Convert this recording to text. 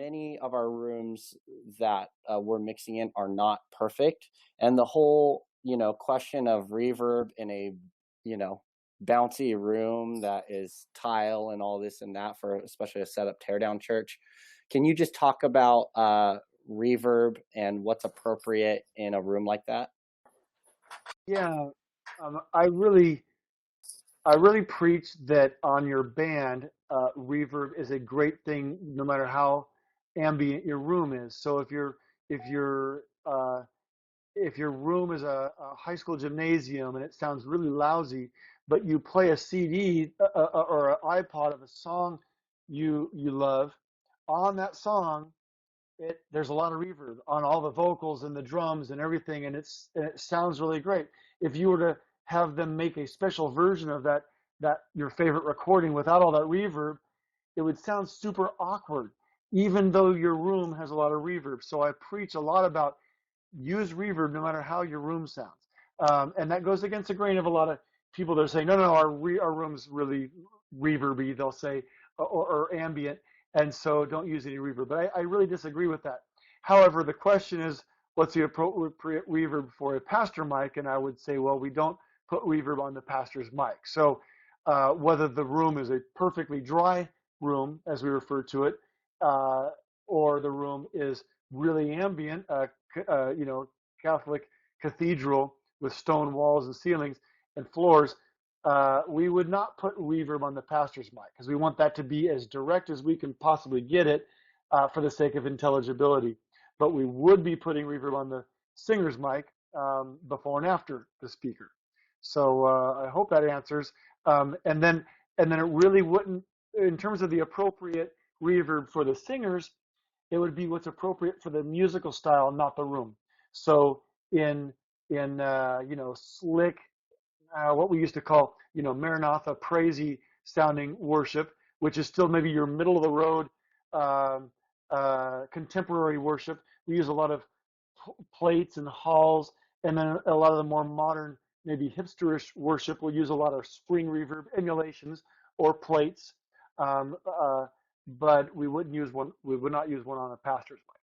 many of our rooms that we're mixing in are not perfect, and the whole question of reverb in a you know bouncy room that is tile and all this and that for especially a setup teardown church. Can you just talk about reverb and what's appropriate in a room like that? Yeah, I really preach that on your band, reverb is a great thing, no matter how ambient your room is. So if your if your room is a high school gymnasium and it sounds really lousy, but you play a CD or an iPod of a song you love, on that song, there's a lot of reverb on all the vocals and the drums and everything, and it sounds really great. If you were to have them make a special version of that your favorite recording without all that reverb, it would sound super awkward, even though your room has a lot of reverb. So I preach a lot about use reverb no matter how your room sounds, and that goes against the grain of a lot of people that are saying, no, no, our room's really reverby. They'll say or ambient, and so don't use any reverb. But I really disagree with that. However, the question is, what's the appropriate reverb for a pastor mic? And I would say, well, we don't put reverb on the pastor's mic. So whether the room is a perfectly dry room, as we refer to it, or the room is really ambient, Catholic cathedral with stone walls and ceilings and floors, we would not put reverb on the pastor's mic because we want that to be as direct as we can possibly get it for the sake of intelligibility. But we would be putting reverb on the singer's mic before and after the speaker. So I hope that answers. And then it really wouldn't, in terms of the appropriate reverb for the singers, it would be what's appropriate for the musical style, not the room. So in slick, what we used to call Maranatha praisey sounding worship, which is still maybe your middle of the road contemporary worship. We use a lot of plates and halls, and then a lot of the more modern, maybe hipsterish worship will use a lot of spring reverb emulations or plates. But we wouldn't use one. We would not use one on a pastor's mic.